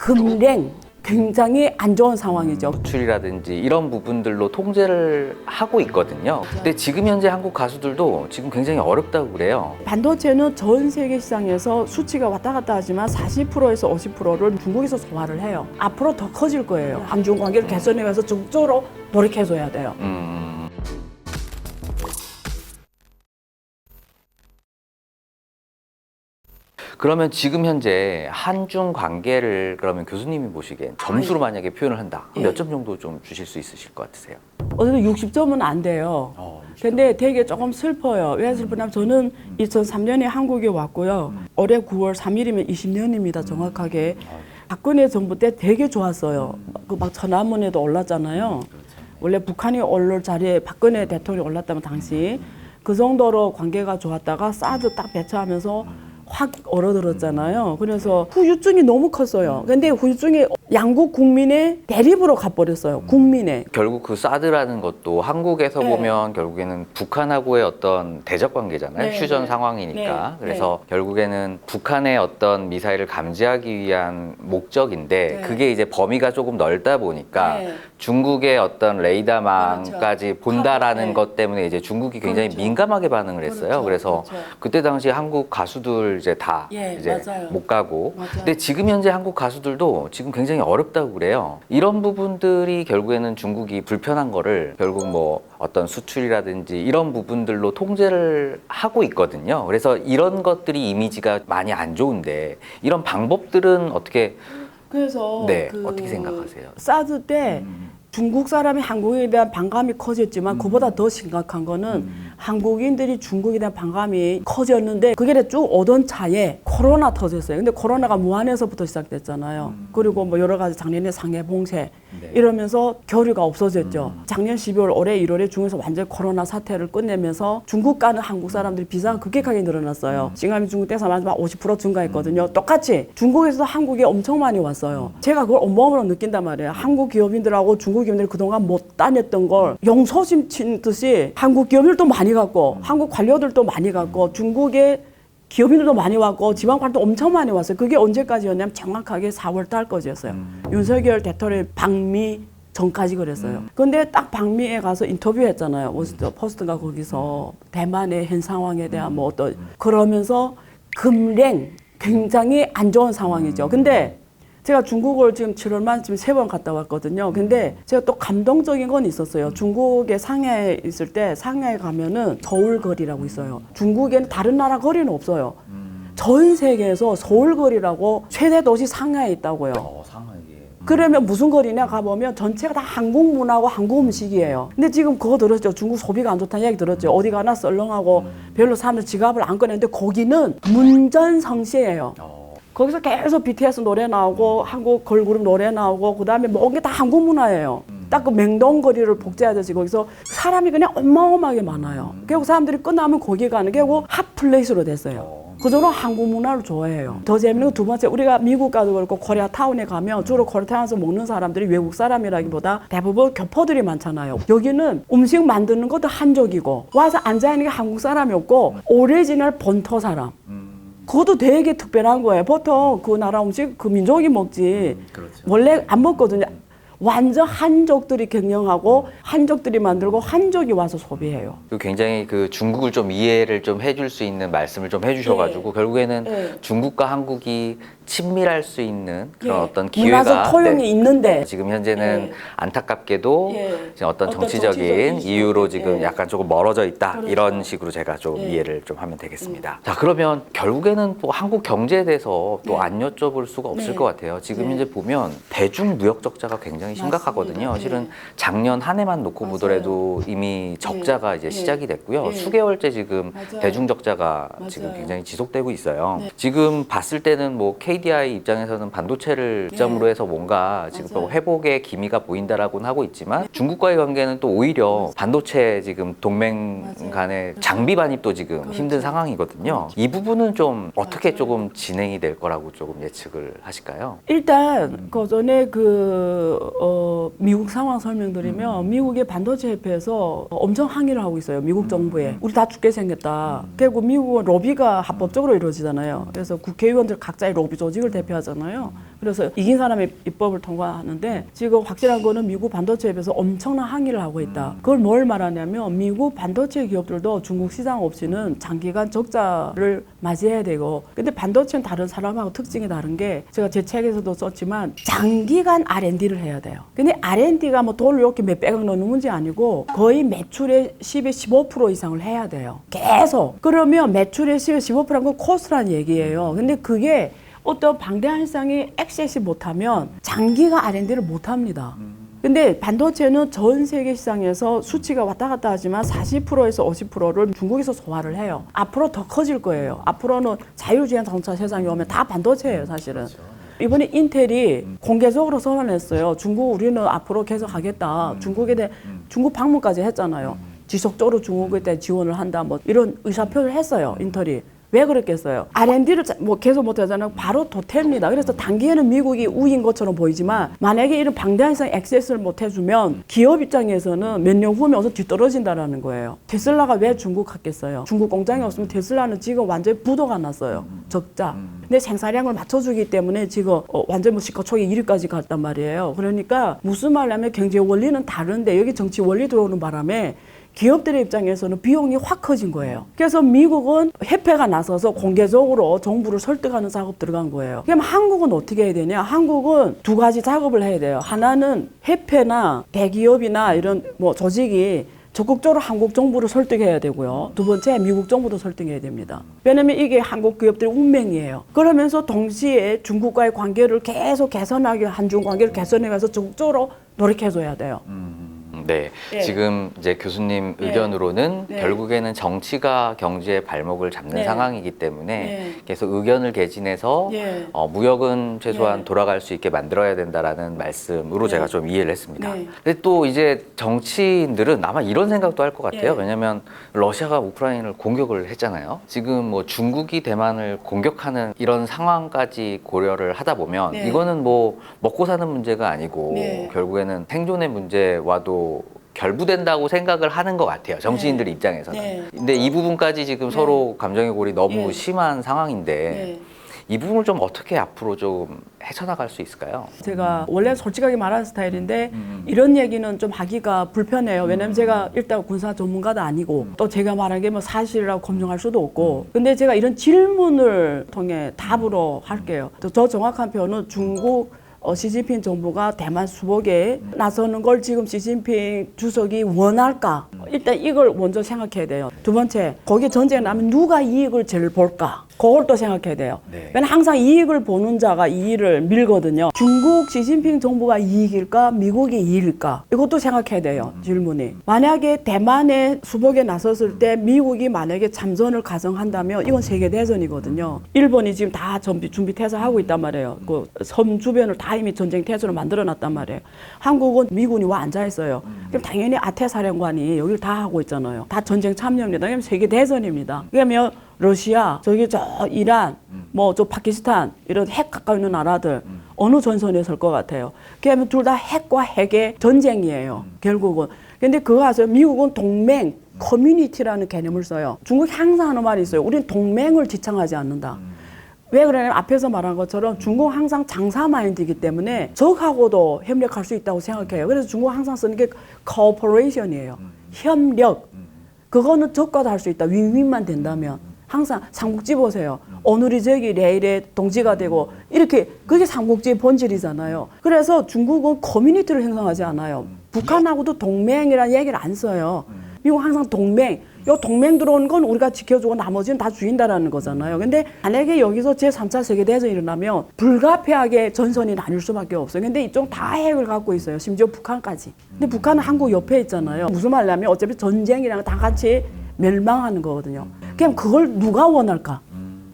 금냉 굉장히 안 좋은 상황이죠. 수출이라든지 이런 부분들로 통제를 하고 있거든요. 근데 지금 현재 한국 가수들도 지금 굉장히 어렵다고 그래요. 반도체는 전 세계 시장에서 수치가 왔다 갔다 하지만 40%에서 50%를 중국에서 소화를 해요. 앞으로 더 커질 거예요. 한중 관계를 개선해 가서 적극적으로 노력해줘야 돼요. 그러면 지금 현재 한중 관계를 그러면 교수님이 보시기엔 점수로 만약에 표현을 한다. 예. 몇 점 정도 좀 주실 수 있으실 것 같으세요? 어제도 60점은 안 돼요. 60점. 근데 되게 조금 슬퍼요. 왜 슬프냐면 저는 2003년에 한국에 왔고요. 올해 9월 3일이면 20년입니다. 정확하게. 박근혜 정부 때 되게 좋았어요. 그 막 천안문에도 올랐잖아요. 원래 북한이 오를 자리에 박근혜 대통령이 올랐다면 당시 그 정도로 관계가 좋았다가 사드 딱 배치하면서 확 얼어들었잖아요. 그래서 후유증이 너무 컸어요. 근데 후유증이 양국 국민의 대립으로 가버렸어요. 국민의. 결국 그 사드라는 것도 한국에서 네. 보면 결국에는 북한하고의 어떤 대적 관계잖아요. 네, 휴전 네. 상황이니까. 네, 그래서 결국에는 북한의 어떤 미사일을 감지하기 위한 목적인데 네. 그게 이제 범위가 조금 넓다 보니까 네. 중국의 어떤 레이더망까지 그렇죠. 본다라는 네. 것 때문에 이제 중국이 굉장히 그렇죠. 민감하게 반응을 했어요. 그렇죠. 그래서 그렇죠. 그때 당시 한국 가수들 이제 다 예, 이제 맞아요. 못 가고. 맞아요. 근데 지금 현재 한국 가수들도 지금 굉장히 어렵다고 그래요. 이런 부분들이 결국에는 중국이 불편한 거를 결국 뭐 어떤 수출이라든지 이런 부분들로 통제를 하고 있거든요. 그래서 이런 것들이 이미지가 많이 안 좋은데 이런 방법들은 어떻게 그래서 네, 어떻게 생각하세요? 사드 때 중국 사람이 한국에 대한 반감이 커졌지만 그보다 더 심각한 거는 한국인들이 중국에 대한 반감이 커졌는데 그게 쭉 오던 차에 코로나 터졌어요. 근데 코로나가 무한에서부터 시작됐잖아요. 그리고 뭐 여러 가지 작년에 상해 봉쇄 네. 이러면서 교류가 없어졌죠. 작년 12월, 올해 1월에 중에서 완전 코로나 사태를 끝내면서 중국 가는 한국 사람들이 비자가 급격하게 늘어났어요. 싱가포르 중국 대사만 50% 증가했거든요. 똑같이 중국에서도 한국에 엄청 많이 왔어요. 제가 그걸 온몸으로 느낀단 말이에요. 한국 기업인들하고 중국 기업인들이 그동안 못 다녔던 걸 용서심 친 듯이 한국 기업인들도 많이 갔고 한국 관료들도 많이 갔고 중국의 기업인들도 많이 왔고 지방관도 엄청 많이 왔어요. 그게 언제까지였냐면 정확하게 4월 달까지였어요. 윤석열 대통령의 방미 전까지 그랬어요. 근데 딱 방미에 가서 인터뷰했잖아요. 워싱턴 포스트가 거기서 대만의 현 상황에 대한 뭐 어떤 그러면서 금냉 굉장히 안 좋은 상황이죠. 근데 제가 중국을 지금 7월만 지금 3번 갔다 왔거든요. 근데 제가 또 감동적인 건 있었어요. 중국의 상해에 있을 때 상해에 가면은 서울 거리라고 있어요. 중국에는 다른 나라 거리는 없어요. 전 세계에서 서울 거리라고 최대 도시 상해에 있다고요. 상하게. 그러면 무슨 거리냐 가보면 전체가 다 한국 문화고 한국 음식이에요. 근데 지금 그거 들었죠. 중국 소비가 안 좋다는 이야기 들었죠. 어디 가나 썰렁하고 별로 사람들 지갑을 안 꺼내는데 거기는 문전성시예요. 거기서 계속 BTS 노래 나오고 한국 걸그룹 노래 나오고 그다음에 모든 게 다 한국 문화예요. 딱 그 맹동거리를 복제하듯이 거기서 사람이 그냥 어마어마하게 많아요. 결국 사람들이 끝나면 거기 가는 게 결국 핫플레이스로 됐어요. 그 정도로 한국 문화를 좋아해요. 더 재밌는 건 두 번째, 우리가 미국 가도 그렇고 코리아타운에 가면 주로 코리아타운에서 먹는 사람들이 외국 사람이라기보다 대부분 교포들이 많잖아요. 여기는 음식 만드는 것도 한족이고 와서 앉아있는 게 한국 사람이 없고 오리지널 본토 사람. 그것도 되게 특별한 거예요. 보통 그 나라 음식 그 민족이 먹지 그렇죠. 원래 안 먹거든요. 완전 한족들이 경영하고 한족들이 만들고 한족이 와서 소비해요. 그리고 굉장히 그 중국을 좀 이해를 좀 해줄 수 있는 말씀을 좀 해주셔가지고 결국에는 중국과 한국이 친밀할 수 있는 그런 어떤 기회가 문화적 토용이 있는데 지금 현재는 안타깝게도 이제 어떤 정치적인 정치적인 이유로 이슈. 지금 약간 조금 멀어져 있다 그렇죠. 이런 식으로 제가 좀 이해를 좀 하면 되겠습니다. 자, 그러면 결국에는 또 한국 경제에 대해서 또 안 여쭤볼 수가 없을 것 같아요. 지금 현재 보면 대중 무역 적자가 굉장히 심각하거든요. 맞습니다. 실은 작년 한 해만 놓고 맞아요. 보더라도 이미 적자가 이제 시작이 됐고요. 수개월째 지금 맞아요. 대중 적자가 맞아요. 지금 굉장히 지속되고 있어요. 지금 봤을 때는 뭐 KDI 입장에서는 반도체를 기점으로 해서 뭔가 지금 또 맞아요. 회복의 기미가 보인다라고는 하고 있지만 중국과의 관계는 또 오히려 반도체 지금 동맹 맞아요. 간의 장비 반입도 지금 힘든 상황이거든요. 이 부분은 좀 어떻게 조금 진행이 될 거라고 조금 예측을 하실까요? 일단 그 전에 미국 상황 설명드리면 미국의 반도체 협회에서 엄청 항의를 하고 있어요. 미국 정부에. 우리 다 죽게 생겼다. 그리고 미국은 로비가 합법적으로 이루어지잖아요. 그래서 국회의원들 각자의 로비 조직을 대표하잖아요. 그래서 이긴 사람의 입법을 통과하는데 지금 확실한 거는 미국 반도체에 비해서 엄청난 항의를 하고 있다. 그걸 뭘 말하냐면 미국 반도체 기업들도 중국 시장 없이는 장기간 적자를 맞이해야 되고, 근데 반도체는 다른 사람하고 특징이 다른 게 제가 제 책에서도 썼지만 장기간 R&D를 해야 돼요. 근데 R&D가 뭐 돈을 이렇게 몇백억 넣는 문제 아니고 거의 매출의 10에 15% 이상을 해야 돼요. 계속. 그러면 매출의 10에 15%는 건 코스트라는 얘기예요. 근데 그게 어떤 방대한 시장이 액세스 못하면 장기간 R&D를 못합니다. 근데 반도체는 전 세계 시장에서 수치가 왔다 갔다 하지만 40%에서 50%를 중국에서 소화를 해요. 앞으로 더 커질 거예요. 앞으로는 자율주행 자동차 세상이 오면 다 반도체예요, 사실은. 이번에 인텔이 공개적으로 선언했어요. 중국 우리는 앞으로 계속 하겠다. 중국에 대해 중국 방문까지 했잖아요. 지속적으로 중국에 대해 지원을 한다. 뭐 이런 의사표를 했어요, 인텔이. 왜 그랬겠어요? R&D를 뭐 계속 못하잖아요. 바로 도태입니다. 그래서 단기에는 미국이 우위인 것처럼 보이지만 만약에 이런 방대한 시장 액세스를 못 해주면 기업 입장에서는 몇 년 후면 어서 뒤떨어진다라는 거예요. 테슬라가 왜 중국 갔겠어요? 중국 공장이 없으면 테슬라는 지금 완전히 부도가 났어요. 적자. 근데 생산량을 맞춰주기 때문에 지금 완전 뭐 시가총액 1위까지 갔단 말이에요. 그러니까 무슨 말이냐면 경제 원리는 다른데 여기 정치 원리 들어오는 바람에 기업들의 입장에서는 비용이 확 커진 거예요. 그래서 미국은 협회가 나서서 공개적으로 정부를 설득하는 작업 들어간 거예요. 그럼 한국은 어떻게 해야 되냐? 한국은 두 가지 작업을 해야 돼요. 하나는 협회나 대기업이나 이런 뭐 조직이 적극적으로 한국 정부를 설득해야 되고요. 두 번째, 미국 정부도 설득해야 됩니다. 왜냐면 이게 한국 기업들의 운명이에요. 그러면서 동시에 중국과의 관계를 계속 개선하게, 한중 관계를 개선해서 적극적으로 노력해줘야 돼요. 네, 예. 지금 이제 교수님 예. 의견으로는 네. 결국에는 정치가 경제의 발목을 잡는 네. 상황이기 때문에 네. 계속 의견을 개진해서 예. 무역은 최소한 네. 돌아갈 수 있게 만들어야 된다라는 말씀으로 네. 제가 좀 이해를 했습니다. 네. 근데 또 이제 정치인들은 아마 이런 생각도 할 것 같아요. 예. 왜냐하면 러시아가 우크라이나를 공격을 했잖아요. 지금 뭐 중국이 대만을 공격하는 이런 상황까지 고려를 하다 보면 네. 이거는 뭐 먹고 사는 문제가 아니고 네. 결국에는 생존의 문제와도 결부된다고 생각을 하는 것 같아요. 정치인들 네. 입장에서는. 네. 근데 이 부분까지 지금 네. 서로 감정의 골이 너무 네. 심한 상황인데 네. 이 부분을 좀 어떻게 앞으로 좀 헤쳐나갈 수 있을까요? 제가 원래 솔직하게 말하는 스타일인데 이런 얘기는 좀 하기가 불편해요. 왜냐면 제가 일단 군사 전문가도 아니고 또 제가 말한 게 뭐 사실이라고 검증할 수도 없고, 근데 제가 이런 질문을 통해 답으로 할게요. 저 정확한 표현은 중국 시진핑 정부가 대만 수복에 나서는 걸 지금 시진핑 주석이 원할까? 일단 이걸 먼저 생각해야 돼요. 두 번째, 거기에 전쟁이 나면 누가 이익을 제일 볼까? 그걸 또 생각해야 돼요. 네. 왜냐면 항상 이익을 보는 자가 이익을 밀거든요. 중국 시진핑 정부가 이익일까? 미국이 이익일까? 이것도 생각해야 돼요. 질문이. 만약에 대만의 수복에 나섰을 때 미국이 만약에 참전을 가정한다면 이건 세계대전이거든요. 일본이 지금 다 준비 태세하고 있단 말이에요. 그 섬 주변을 다 이미 전쟁 태세로 만들어놨단 말이에요. 한국은 미군이 와 앉아있어요. 그럼 당연히 아태사령관이 여기를 다 하고 있잖아요. 다 전쟁 참여입니다. 그러면 세계대전입니다. 그러면 러시아, 저기 저 이란, 뭐 저 파키스탄 이런 핵 가까이 있는 나라들 어느 전선에 설 것 같아요. 그러면 둘 다 핵과 핵의 전쟁이에요. 결국은. 근데 그거 아세요? 미국은 동맹, 커뮤니티라는 개념을 써요. 중국이 항상 하는 말이 있어요. 우리는 동맹을 지창하지 않는다. 왜 그러냐면 앞에서 말한 것처럼 중국은 항상 장사 마인드이기 때문에 적하고도 협력할 수 있다고 생각해요. 그래서 중국은 항상 쓰는 게 cooperation이에요. 협력. 그거는 적과도 할 수 있다. 윈윈만 된다면. 항상 삼국지 보세요. 오늘이 저기 내일의 동지가 되고 이렇게 그게 삼국지의 본질이잖아요. 그래서 중국은 커뮤니티를 형성하지 않아요. 북한하고도 동맹이라는 얘기를 안 써요. 미국 항상 동맹. 요 동맹 들어오는 건 우리가 지켜주고 나머지는 다 죽인다라는 거잖아요. 근데 만약에 여기서 제3차 세계대전이 일어나면 불가피하게 전선이 나뉠 수밖에 없어요. 근데 이쪽 다 핵을 갖고 있어요. 심지어 북한까지. 근데 북한은 한국 옆에 있잖아요. 무슨 말이냐면 어차피 전쟁이랑 다 같이 멸망하는 거거든요. 그럼 그걸 누가 원할까?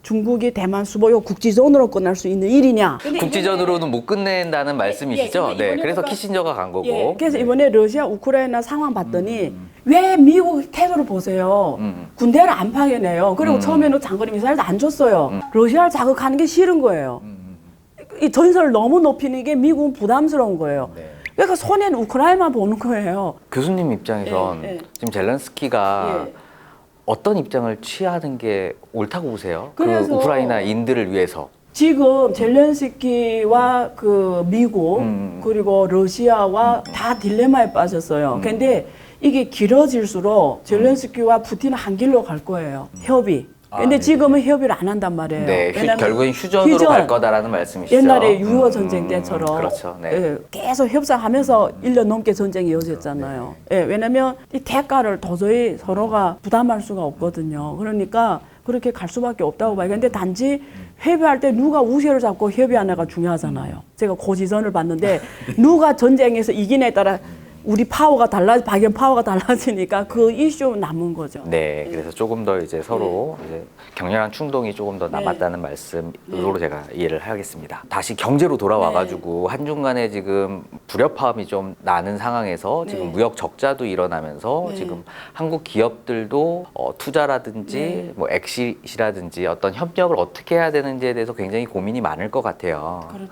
중국이 대만 수복이 국지전으로 끝날 수 있는 일이냐? 국지전으로는 못 끝낸다는 말씀이시죠? 예, 네, 그래서 키신저가 간 거고. 예, 그래서 이번에 러시아 우크라이나 상황 봤더니 왜 미국 태도를 보세요. 군대를 안 파견해요. 그리고 처음에는 장거리 미사일도 안 줬어요. 러시아를 자극하는 게 싫은 거예요. 이 전선을 너무 높이는 게 미국은 부담스러운 거예요. 네. 그러니까 손해는 우크라이나만 보는 거예요. 교수님 입장에선 예, 예. 지금 젤렌스키가 예. 어떤 입장을 취하는 게 옳다고 보세요? 그 그래서 우크라이나인들을 위해서. 지금 젤렌스키와 그 미국 그리고 러시아와 다 딜레마에 빠졌어요. 근데 이게 길어질수록 젤렌스키와 푸틴은 한 길로 갈 거예요. 협의. 근데 지금은 협의를 안 한단 말이에요. 네, 왜냐면 결국엔 휴전으로 갈 거다라는 말씀이시죠. 옛날에 6.25 전쟁 때처럼 그렇죠. 네. 예, 계속 협상하면서 1년 넘게 전쟁이 이어졌잖아요. 예, 왜냐면 이 대가를 도저히 서로가 부담할 수가 없거든요. 그러니까 그렇게 갈 수밖에 없다고 봐요. 근데 단지 협의할 때 누가 우세를 잡고 협의하냐가 중요하잖아요. 제가 고지전을 봤는데 누가 전쟁에서 이기냐에 따라 우리 파워가 박연 파워가 달라지니까 그 이슈 남은 거죠. 네, 그래서 조금 더 이제 서로 이제 격렬한 충동이 조금 더 남았다는 말씀으로 제가 이해를 하겠습니다. 다시 경제로 돌아와가지고 한중간에 지금 불협화음이 좀 나는 상황에서 지금 무역 적자도 일어나면서 지금 한국 기업들도 투자라든지 뭐 엑시트라든지 어떤 협력을 어떻게 해야 되는지에 대해서 굉장히 고민이 많을 것 같아요. 그렇죠.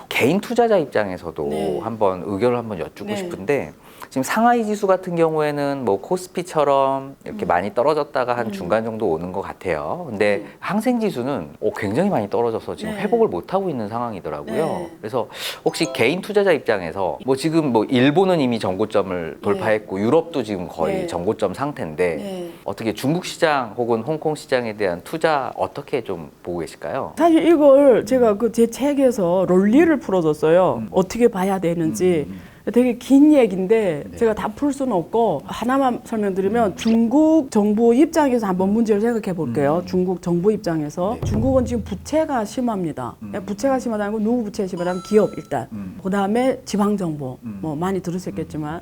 개인 투자자 입장에서도 한번 의견을 한번 여쭙고 싶은데 지금 상하이 지수 같은 경우에는 뭐 코스피처럼 이렇게 많이 떨어졌다가 한 중간 정도 오는 것 같아요. 근데 항생 지수는 굉장히 많이 떨어져서 지금 회복을 못 하고 있는 상황이더라고요. 그래서 혹시 개인 투자자 입장에서 뭐 지금 뭐 일본은 이미 정고점을 돌파했고 유럽도 지금 거의 정고점 상태인데 어떻게 중국 시장 혹은 홍콩 시장에 대한 투자 어떻게 좀 보고 계실까요? 사실 이걸 제가 그 제 책에서 논리를 풀어줬어요. 어떻게 봐야 되는지. 되게 긴 얘기인데 제가 다 풀 수는 없고 하나만 설명드리면 중국 정부 입장에서 한번 문제를 생각해 볼게요. 중국 정부 입장에서 중국은 지금 부채가 심합니다. 부채가 심하다는 건 누구 부채가 심하다면 기업 일단 그다음에 지방정부 뭐 많이 들으셨겠지만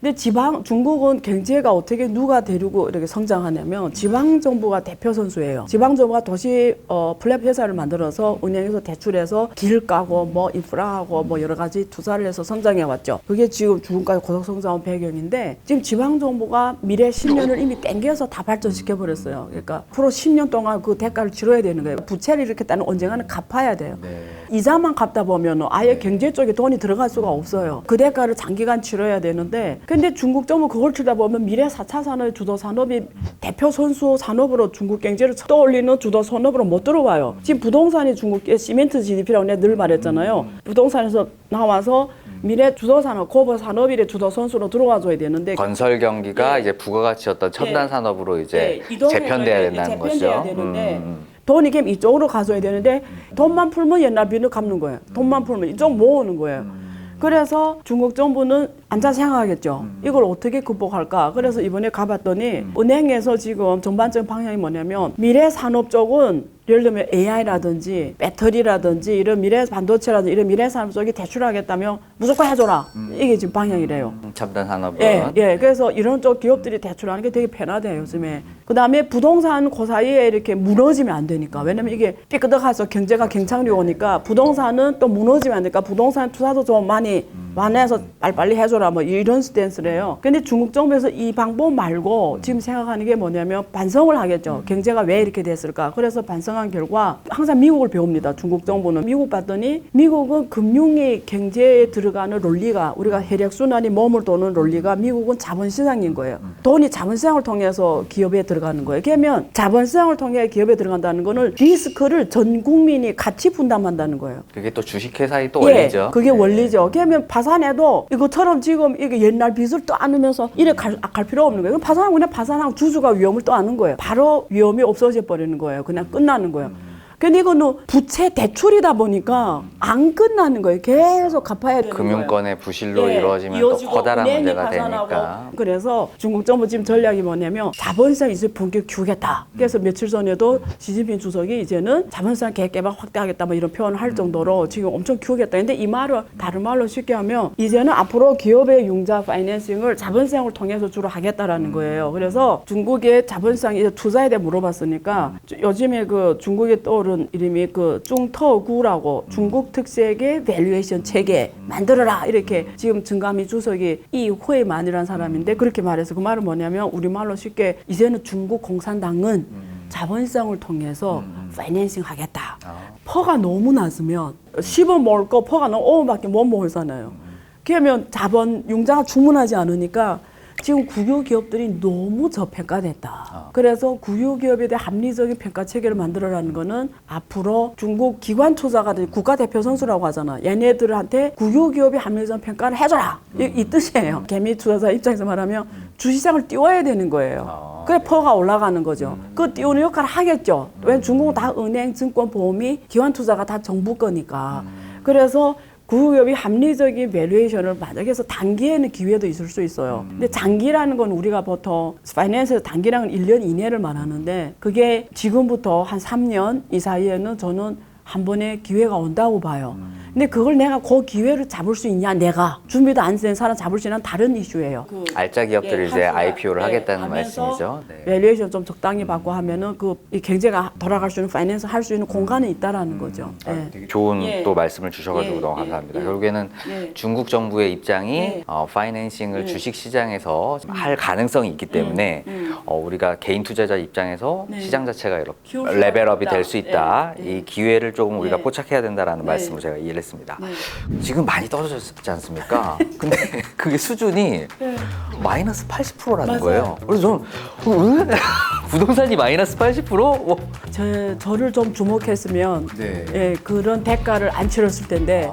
근데 중국은 경제가 어떻게 누가 데리고 이렇게 성장하냐면 지방정부가 대표 선수예요. 지방정부가 도시 플랫 회사를 만들어서 운영해서 대출해서 길 까고 뭐 인프라하고 뭐 여러 가지 투자를 해서 성장해 왔죠. 그게 지금 지금까지 고속 성장한 배경인데 지금 지방정부가 미래 10년을 이미 땡겨서 다 발전시켜 버렸어요. 그러니까 앞으로 10년 동안 그 대가를 치러야 되는 거예요. 부채를 이렇게 따는 언젠가는 갚아야 돼요. 이자만 갚다 보면 아예 경제 쪽에 돈이 들어갈 수가 없어요. 그 대가를 장기간 치러야 되는데 근데 중국 정부 그걸 치다 보면 미래 4차 산업의 주도 산업이 대표 선수 산업으로 중국 경제를 떠올리는 주도 산업으로 못 들어와요. 지금 부동산이 중국의 시멘트 GDP라고 내가 늘 말했잖아요. 부동산에서 나와서 미래 주도 산업, 고버 산업일의 주도 선수로 들어와줘야 되는데 건설 경기가 이제 부가가치였던 첨단 산업으로 이제 재편돼야 된다는 거죠. 돈이 그럼 이쪽으로 가져야 되는데 돈만 풀면 옛날 빚을 갚는 거예요. 돈만 풀면 이쪽 모으는 거예요. 그래서 중국 정부는 앉아 생각하겠죠. 이걸 어떻게 극복할까? 그래서 이번에 가봤더니 은행에서 지금 전반적인 방향이 뭐냐면 미래 산업 쪽은 예를 들면 AI라든지 배터리라든지 이런 미래 반도체라든지 이런 미래 산업 쪽이 대출하겠다면 무조건 해줘라. 이게 지금 방향이래요. 첨단 산업은. 예. 그래서 이런 쪽 기업들이 대출하는 게 되게 편하대요, 요즘에. 그 다음에 부동산 그 사이에 이렇게 무너지면 안 되니까. 왜냐면 이게 삐끗해서 경제가 경착륙 오니까 부동산은 또 무너지면 안 되니까 부동산 투자도 좀 많이 완화해서 빨리빨리 해줘라 뭐 이런 스탠스래요. 근데 중국 정부에서 이 방법 말고 지금 생각하는 게 뭐냐면 반성을 하겠죠. 경제가 왜 이렇게 됐을까. 그래서 반성한 결과 항상 미국을 배웁니다. 중국 정부는. 미국 봤더니 미국은 금융이 경제에 들어가는 논리가 우리가 혈액순환이 몸을 도는 논리가 미국은 자본시장인 거예요. 돈이 자본시장을 통해서 기업에 들어가는 거예요. 그러면 자본시장을 통해 기업에 들어간다는 거는 리스크를 전 국민이 같이 분담한다는 거예요. 그게 또 주식회사의 또 원리죠. 그게 원리죠. 그러면 파산해도 이것처럼 지금 이게 옛날 빚을 또 안으면서 이래 갈 필요 없는 거예요. 파산하고 그냥 파산하고 주주가 위험을 또 안는 거예요. 바로 위험이 없어져 버리는 거예요. 그냥 끝나는 거예요. 근데 이거는 부채 대출이다 보니까 안 끝나는 거예요. 계속 갚아야 되는 거예요. 금융권의 부실로 이루어지면 또 커다란 문제가 되니까. 그래서 중국 정부 지금 전략이 뭐냐면 자본시장 이제 본격 키우겠다. 그래서 며칠 전에도 시진핑 주석이 이제는 자본시장 계획 개발 확대하겠다 뭐 이런 표현을 할 정도로 지금 엄청 키우겠다. 근데 이 말을 다른 말로 쉽게 하면 이제는 앞으로 기업의 융자 파이낸싱을 자본시장을 통해서 주로 하겠다라는 거예요. 그래서 중국의 자본시장 이제 투자에 대해 물어봤으니까 요즘에 그 중국에 떠오른 이름이 그 중터구라고 중국 특색의 밸류에이션 체계 만들어라 이렇게 지금 증감이 주석이 이회만이라는 사람인데 그렇게 말해서 그 말은 뭐냐면 우리말로 쉽게 이제는 중국 공산당은 자본시장을 통해서 파이낸싱 하겠다. 퍼가 너무 낮으면 씹어 먹을 거 퍼가 너무 5원밖에 못 먹잖아요. 그러면 자본 융자가 충분하지 않으니까 지금 국유 기업들이 너무 저평가됐다. 그래서 국유 기업에 대한 합리적인 평가 체계를 만들어라는 거는 앞으로 중국 기관 투자가 국가대표 선수라고 하잖아. 얘네들한테 국유 기업이 합리적 평가를 해줘라. 이 뜻이에요. 개미 투자자 입장에서 말하면 주시장을 띄워야 되는 거예요. 그래 퍼가 올라가는 거죠. 그 띄우는 역할을 하겠죠. 왜냐면 중국은 다 은행, 증권, 보험이 기관 투자가 다 정부 거니까. 그래서 국유기업이 합리적인 밸류에이션을 만약에 해서 단기에는 기회도 있을 수 있어요. 근데 장기라는 건 우리가 보통 파이낸스에서 단기라는 1년 이내를 말하는데 그게 지금부터 한 3년 이 사이에는 저는 한 번의 기회가 온다고 봐요. 근데 그걸 내가 그 기회를 잡을 수 있냐, 내가 준비도 안 된 사람 잡을 수 있는 다른 이슈예요. 알짜 기업들을 이제 IPO를 하겠다는 하면서 말씀이죠. 네. 밸류에이션 좀 적당히 받고 하면은 이 경제가 돌아갈 수 있는 파이낸스 할 수 있는 공간이 있다라는 거죠. 예. 되게 좋은 예. 또 말씀을 주셔가지고 예, 너무 예, 감사합니다. 예. 결국에는 예. 중국 정부의 입장이 예. 파이낸싱을 예. 주식 시장에서 할 가능성이 있기 때문에 우리가 개인 투자자 입장에서 네. 시장 자체가 이렇게 키울 수가 레벨업이 있다. 될 수 있다. 예. 이 기회를 조금 우리가 예. 포착해야 된다라는 네. 말씀을 제가 이해를 했습니다. 네. 지금 많이 떨어졌지 않습니까? 근데 그게 수준이 마이너스 80%라는 맞아요. 거예요. 그래서 저는 왜? 부동산이 마이너스 80%? 저를 좀 주목했으면 네. 예, 그런 대가를 안 치렀을 텐데